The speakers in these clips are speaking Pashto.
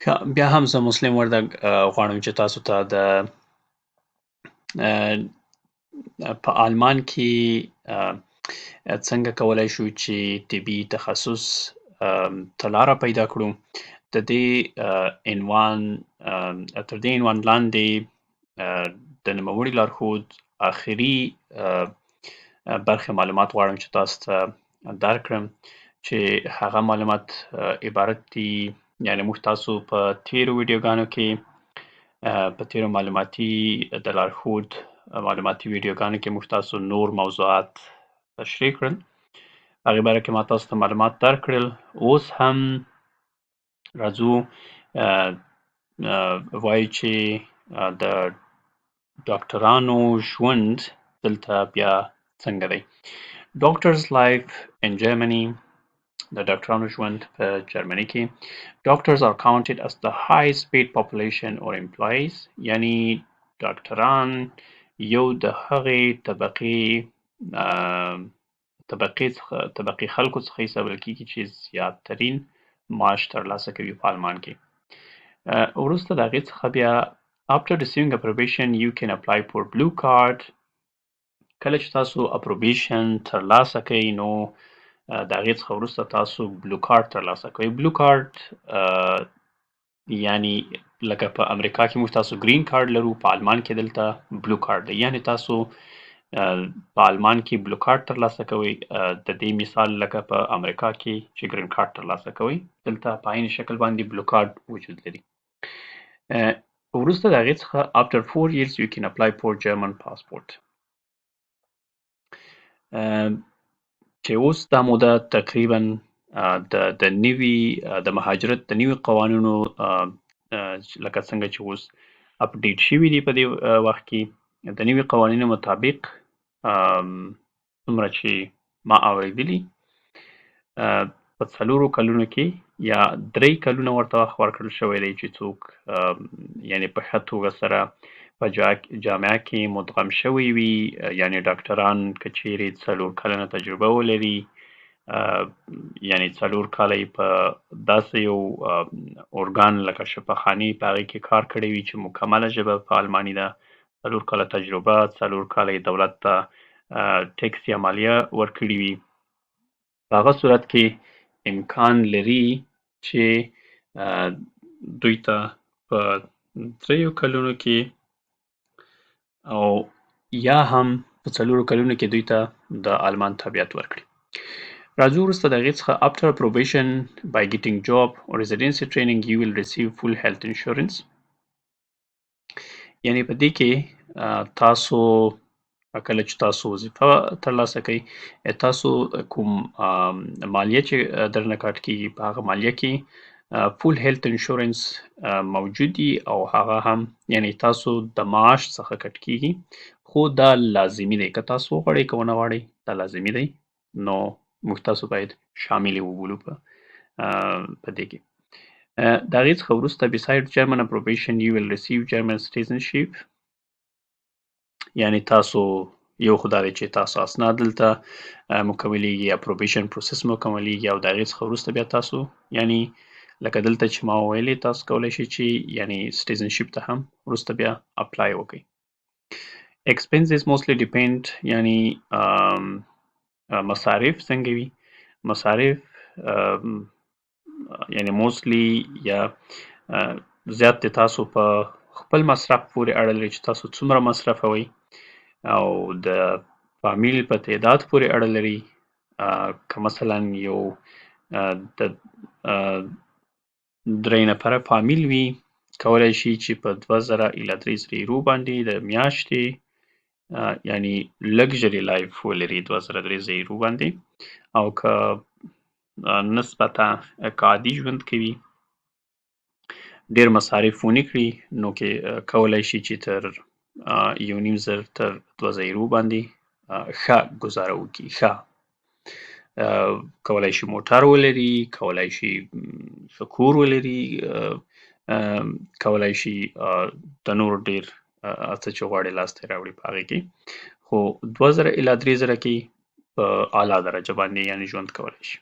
بیا هم زه مسلم وردګ غواړم چې تاسو ته د په آلمان کې څنګه کولای شو چې طبي تخصص ته لاره پیدا کړو. د دې عنوان تر دې عنوان لاندې د نوموړي لارښود آخري برخې معلومات غواړم چې تاسو ته درکړم چې هغه معلومات عبارت دي، یعنې موږ تاسو په تیرو ویډیوګانو کې په تیرو معلوماتي د لارښود معلوماتي ویډیوګانو کې موږ تاسو نور موضوعات تشریح کړل. هغې باره کې ما تاسو ته معلومات درکړل. اوس هم راځو وایو چې د ډاکټرانو ژوند دلته بیا څنګه دی. Doctors life in Germany. د ډاکټرانو ژوند په جرمني کې. Doctors are counted as the highest paid population or employees. یعنی ډاکټران یو د هغې طبقې خلکو څخه حسابول کېږي چې زیاترین معاش ترلاسه کوي په آلمان کې. وروسته د هغې څخه بیا after receiving approbation you can apply for blue card. کله چې تاسو اپروبیشن ترلاسه کوئ نو د هغې څخه وروسته تاسو بلو کارت ترلاسه کوئ. بلو کارت یعنی لکه په امریکا کې موږ تاسو گرین کارت لرو، په آلمان کې دلته بلو کارت دی. یعنی تاسو په آلمان کې بلو کارت ترلاسه کوئ. د دې مثال لکه په امریکا کې چې گرین کارت ترلاسه کوئ، دلته په عین شکل باندې بلو کارت وجود لري. وروسته د هغې څخه after 4 years you can apply for German passport. چې اوس دا موده تقریبا د نوي د مهاجرت د نوي قوانینو لکه څنګه چې اوس اپډیټ شوي دي په دې وخت کې د نوي قوانینو مطابق څومره چې ما اوریدلي په 4 کلونو کې یا 3 کلونه ورته وخت ورکړل شوی دی چې څوک یعنی په ښه توګه سره په جامعه کې مدغم شوی وي، یعنی ډاکټران که چیرې 4 کلنه تجربه ولري، یعنی 4 کاله یې په داسې یو ارګان لکه شفاخانې په هغې کې کار کړی وي چې مکمله ژبه په آلماني ده، 4 کاله تجربه، 4 کاله یې دولت ته ټیکس یا مالیه ورکړي وي، په هغه صورت کې امکان لري چې دوی ته په 3 کلونو کې او یا هم په 4 کلونو کې دوی ته د آلمان تابعیت ورکړي. راځو وروسته د هغې څخه after probation by getting job or residency training you will receive full health insurance. یعنی په دې کې تاسو کله چې تاسو وظیفه ترلاسه کوئ تاسو کوم مالیه چې درنه کاټ کېږي په هغه مالیه کې فول هیلث انشورنس موجود دي او هغه هم یعنی تاسو د معاش څخه کټ کېږي، خو دا لازمي دی. که تاسو وغواړئ که ونه غواړئ دا لازمي دی، نو موږ تاسو باید شامل یې وبولو په دې کې. د هغې څخه وروسته beside German approbation you will receive German citizenship. یعنی تاسو یو خو دا دی چې تاسو اسناد دلته مکملیږي، اپروبیشن پروسس مکملیږي او د هغې څخه وروسته بیا تاسو یعنی لکه دلته چې ما وویلې تاسو کولی شئ چې یعنی سټیزنشپ ته هم وروسته بیا اپلای وکړئ. expenses mostly depend یعنی مصارف څنګه وي، مصارف یعنی موستلی یا زیات د تاسو په خپل مصرف پورې اړه لري چې تاسو څومره مصرفوئ او د فامیل په تعداد پورې اړه لري. که مثلا یو د 3 نفره فامیل وي کولی شي چې په 2000 الی 3000 یورو باندې د میاشتې یعنی لګژري لایف ولري 2000 یورو باندې، او که نسبتا که عادي ژوند کوي ډیر مصارف ونه کړي نو کې کولی شي چې تر 1500 تر 2000 یورو باندې ښه ګزاره وکړي. ښه کولی شي موټر ولري، کولی شي ښه کور ولري، کولی شي د نور ډیر څه چې غواړي لاسته راوړي په هغې کې، خو 2000 الی 3000 کې په اعلی درجه باندې یعنی ژوند کولی شي.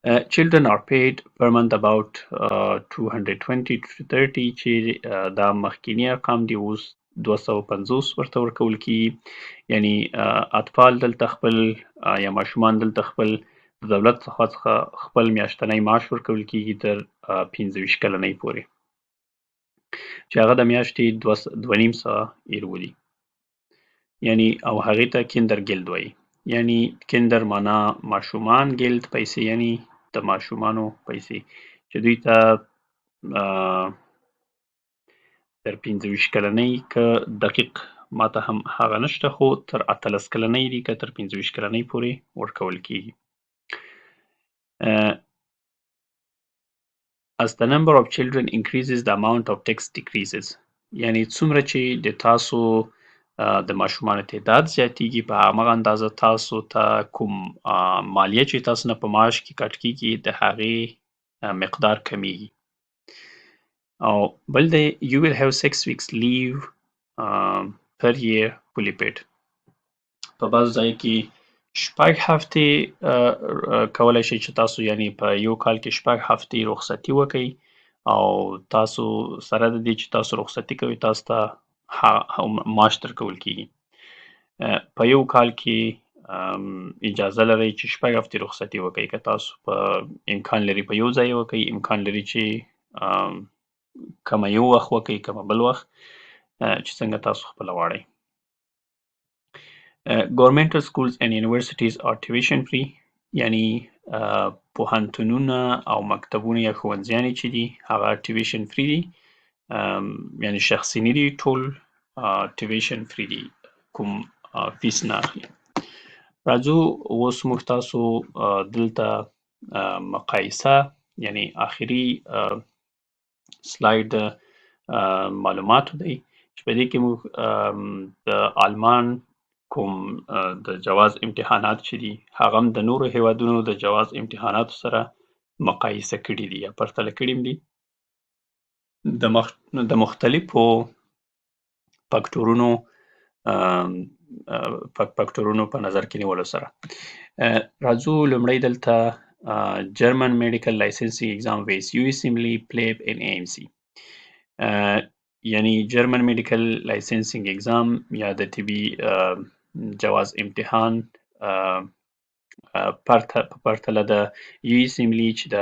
Children are paid per month about 220 to 30 چې دا مخکینی ارقام دي، اوس 250 ورته ورکول کیږي. یعنی اطفال دلته خپل یا ماشومان دلته خپل د دولت څخه خپل میاشتنی معاش ورکول کیږي تر 25 کلنۍ پورې، چې هغه د میاشتې 2.5 ایرو دي. یعنی او هغې ته کیندر ګیلد وایي. یعنی کیندر معنا ماشومان، ګیلد پیسې، یعنی د ماشومانو پیسې، چې دوی ته تر 25 کلنۍ که دقیق ماته هم هغه نشته، خو تر 18 کلنۍ دي که تر 25 کلنۍ پورې ورکول کیږي. As the number of children increases the amount of tax decreases. یعنی څومره چې د تاسو د ماشومانو تعداد زیاتیږي، په همغه اندازه تاسو ته کوم مالیه چې تاسو نه په معاش کې کټ کیږي د هغې مقدار کمیږي. او بل دی you will have 6 weeks leave per year fully paid. په بعضو ځای کې 6 هفتې کولی شئ چې تاسو یعنی په یو کال کې 6 هفتې رخصتي وکئ، او تاسو سره د دې چې تاسو رخصتي کوئ تاسو ته معاش درکول کیږي. په یو کال کې اجازه لرئ چې 6 هفتې رخصتي وکئ، که تاسو په امکان لري په یو ځای وکئ، امکان لري چې کمه یو وخت وکئ کمه بل وخت، چې څنګه تاسو خپله غواړئ. Governmental schools and universities are tuition free. یعنی پوهنتونونه او مکتبونه یا ښوونځیانې چې دي هغه tuition free دي، یعنی شخصي نه دي، ټول tuition free دي، کوم فیس نه اخلي. راځو اوس موږ تاسو دلته مقایسه یعنی آخري سلاید معلوماتو دی، چې په دې کې موږ د آلمان کوم د جواز امتحانات چې دي هغه هم د نورو هیوادونو د جواز امتحاناتو سره مقایسه کړي دي یا پرتله کړي دي د مختلفو فاکتورونو په نظر کې نیولو سره. راځو لومړی دلته German medical licensing exam with USMLE, Plab and AMC. یعنی German medical licensing exam یا د طبي جواز امتحان پرتله د USMLE چې د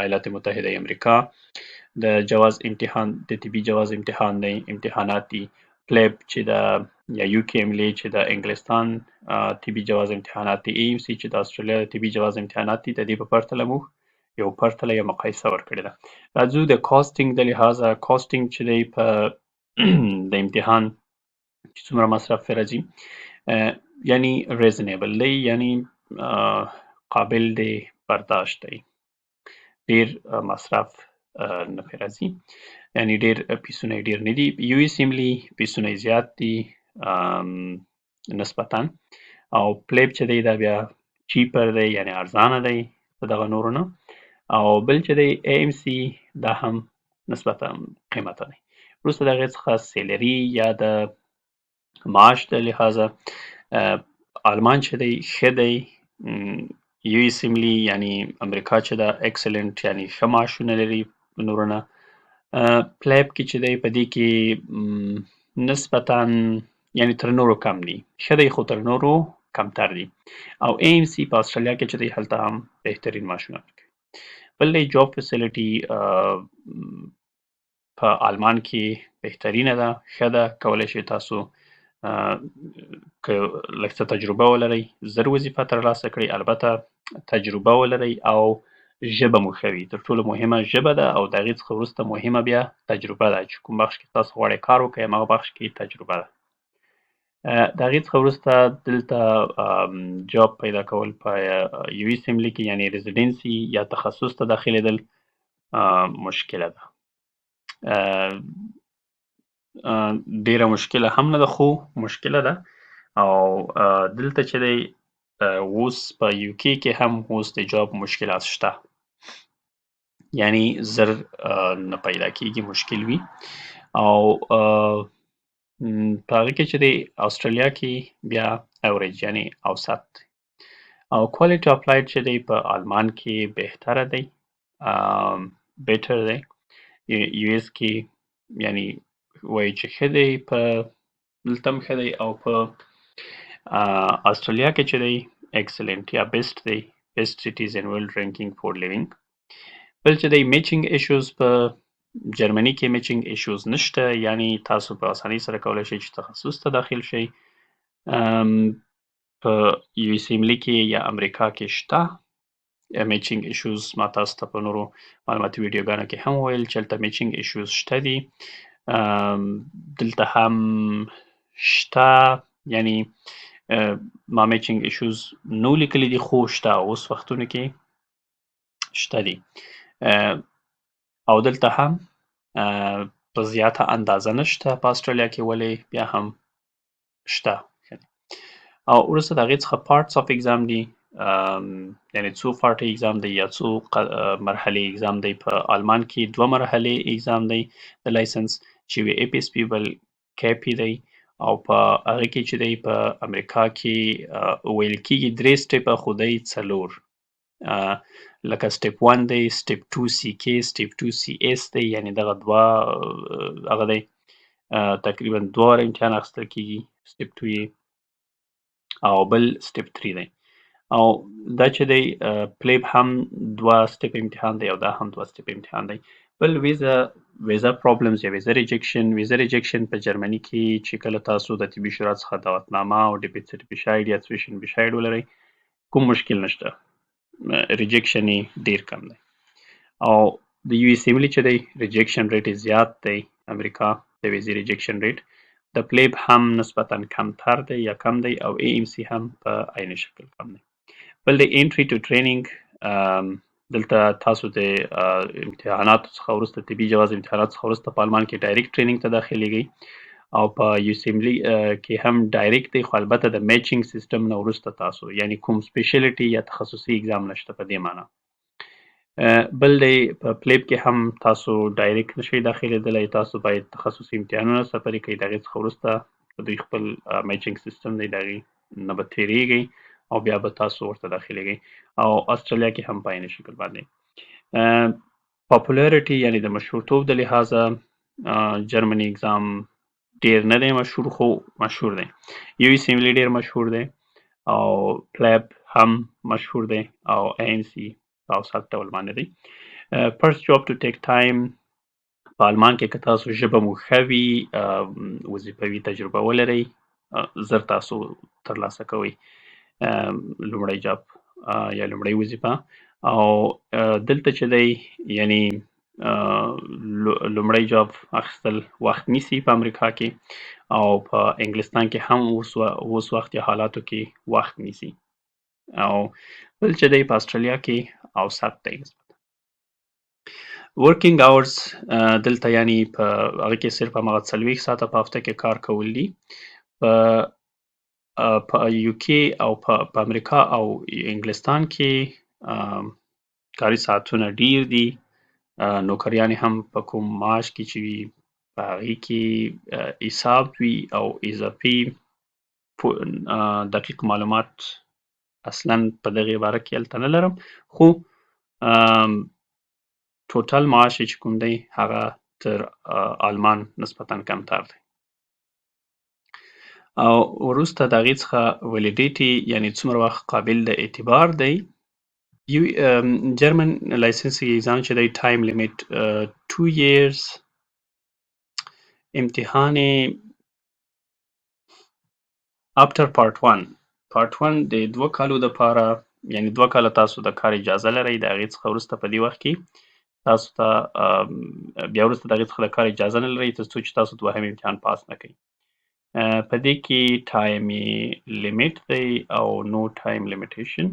ایالات متحده امریکا د جواز امتحان د طبي جواز امتحان دی امتحانات دي. Plab چې د یا UKMLE چې د انګلستان طبي جواز امتحانات دي. AMC چې د استرالیا د طبي جواز امتحانات دي. د دې په پرتله موږ یو پرتله یا مقایسه ورکړې ده. راځو د کاستینګ د لحاظه کاستینګ چې دی په د امتحان چې څومره مصرف راځي یعنی ریزنیبل دی، یعنی قابل دی برداشت دی، ډیر مصرف نه راځي، یعنی ډیر پیسونه ډیر نه دي. USMLE پیسونه زیات دي نسبتا، او Plab چې دی دا بیا چیپر دی یعنی ارزانه دی دغه نورو نه، او بل چې دی AMC دا هم نسبتا قیمته دی. وروسته د هغې څخه سیلري یا د معاش د لحاظه آلمان چې دی ښه دی، USMLE یعنی امریکا چې دا اکسلنټ یعنی ښه معاشونه لري نورو نه. Plab کې چې دی په دې کې نسبتا یعنی تر نورو کم دی، ښه دی خو تر نورو کمتر دی. او AMC په استرالیا کې چې دی هلته هم بهترین معاشونه ورکوي. بل دی جاب فیسیلیټي په آلمان کې بهترینه ده، ښه ده، کولی شئ تاسو که لږ څه تجربه ولرئ زر وظیفه ترلاسه کړئ، البته تجربه ولرئ او ژبه مو ښه وي. تر ټولو مهمه ژبه ده، او د هغې څخه وروسته مهمه بیا تجربه ده، چې کوم بخش کې تاسو غواړئ کار وکړئ همغه بخش کې تجربه ده. د هغې څخه وروسته دلته جاب پیدا کول په USMLE کې یعنی Residency یا تخصص ته داخلېدل مشکله ده، ډیره مشکله هم نه ده خو مشکله ده. او دلته چې دی اوس په UK کې هم اوس د جاب مشکلات شته، یعنی زر نه پیدا کېږي، مشکل وي. او په هغه کې چې دی استرالیا کې بیا اوریج یعنی اوسط. او کوالټي اپلاید چې دی په آلمان کې بهتره دی، بیټر دی. یو اس کې یعنی وایي چې ښه دی، په دلته هم ښه دی، او په استرالیا کې چې دی ایکسلنٹ یا بیسټ دی، بیسټ سټیز ان ورلد رینکینګ فور لیوینګ. بل چې دی میچینګ ایشوز، په جرمني کې میچینګ ایشوز نشته، یعنی تاسو په اسانۍ سره کولی شئ چې تخصص ته داخل شئ. په یو اس ام کې یا امریکا کې شته میچینګ ایشوز. ما تاسو ته په نورو معلوماتي ویډیوګانو کې هم ویل چې هلته میچینګ ایشوز شته دي، دلته هم شته، یعنی ما میچینګ ایشوز نو لیکلي دي خو شته، اوس وختونو کې شته دي، او دلته هم په زیاته اندازه نشته په استرالیا کې، ولې بیا هم شته. او وروسته د هغې څخه پارټس اف اگزام دي، یعنی څو پارټي اگزام دی یا څو مرحلې اگزام دی. په آلمان کې 2 مرحلې اگزام دی د لایسنس، چې وي اپ اس پی بل کیپی دی، او په هغه کې چې دی په امریکا کې ویل کېږي 3 سټیپه، خو دی 4، لکه سټیپ 1 دی، سټیپ 2 سی کې، سټیپ 2 سی اس دی، یعنی دغه 2 هغه دی تقریبا 2 واره امتحان اخیستل کېږي، سټیپ 2 یې، او بل سټیپ 3 دی. او دا چې دی پلیب هم 2 سټیپ امتحان دی، او دا هم 2 سټیپ امتحان دی. بل ویزا پرابلمز یا ویزا ریجکشن په جرمني کې چې کله تاسو د طبي شورا څخه دعوتنامه او ډیپټ بشاید یا سویشن بشاید ولرئ، کوم مشکل نشته، ریجکشن یې ډیر کم دی. او د یو اس ایملی چې دی ریجکشن ریټ یې زیات دی، امریکا د ویزې ریجکشن ریټ د پلیب هم نسبتا کمتر دی یا کم دی، او ای ام سی هم په عین شکل کم دی. بل د انټری ټو ټریننګ، دلته تاسو د امتحاناتو څخه وروسته، طبي جواز امتحاناتو څخه وروسته په آلمان کې ډایرکټ ټریننګ ته داخلیږئ، او په یو اس ایملی کې هم ډایرکټ دی، خو البته د میچینګ سیستم نه وروسته تاسو، یعنی کوم سپیشلیټي یا تخصصي اگزام نشته په دې معنی. بل دی په پلیب کې هم تاسو ډایرکټ نشئ داخلېدلی، تاسو باید تخصصي امتحانونه سفري کړئ، د هغې څخه وروسته دوی خپل میچینګ سیستم دی د هغې نه به تیریږئ او بیا به تاسو ورته داخلیږئ. او استرالیا کې هم په عین شکل باندې. پاپولاریټي یعنی د مشهورتوب د لحاظه جرمني اگزام ډیر نه دی مشهور، خو مشهور دی. یو اس ایملی ډیر مشهور دی، او پلاب هم مشهور دی، او ای ام سی په اوسط ډول باندې دی. فرست جاب ټو ټیک ټایم، په آلمان کې که تاسو ژبه مو ښه وي، وظیفوي تجربه ولرئ، زر تاسو ترلاسه کوئ لومړی جاب یا لومړی وظیفه. او دلته چې دی یعنی لومړی جاب اخیستل وخت نیسي په امریکا کې، او په انګلستان کې هم اوس وخت یا حالاتو کې وخت نیسي. او بل چې دی په استرالیا کې اوسط دی نسبت. ورکینګ اورز دلته یعنی په هغه کې صرف هماغه 40 ساعته په هفته کې کار کول دي. په یو کې او په امریکا او انګلستان کې کاري ساعتونه ډیر دي، نوکریان هم په کوم معاش کې چې وي په هغې کې حساب وي، او اضافي دقیق معلومات اصلا په دغې باره کې هلته نه لرم، خو ټوټل معاش چې کوم دی هغه تر آلمان نسبتا کمتر دی. او وروسته د هغې څخه ولیډیټي یعنی څومره وخت قابل د اعتبار دی. یو جرمن لایسنسینګ اگزام چې دی ټایم لیمیټ 2 years، امتحان after part 1 د 2 کالو دپاره، یعنی 2 کاله تاسو د کار اجازه لرئ، د هغې څخه وروسته په دې وخت کې تاسو ته بیا وروسته د هغې څخه د کار اجازه نه لرئ تر څو چې تاسو دوهم امتحان پاس نه کړئ. په دې کې ټایم لیمیټ دی او نو ټایم لیمیټیشن.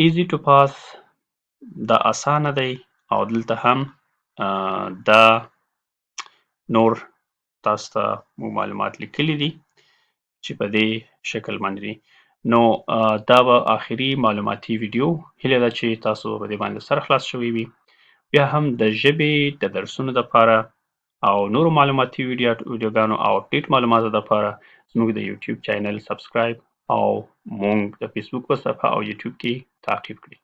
ایزی ټو پاس دا اسانه دی، او دلته هم دا نور تاسو ته معلومات لیکلي دي چې په دې شکل باندې دي. نو دا به آخري معلوماتي ویډیو، هیله ده چې تاسو په دې باندې سر خلاص شوي وي. بیا هم د ژبې د درسونو دپاره او نورو معلوماتي ویډیوګانو او اپډیټ معلوماتو دپاره زموږ د یوټیوب چینل سبسکرایب او مونږ د فیسبوک په صفحه او یوټیوب کې تعقیب کړئ.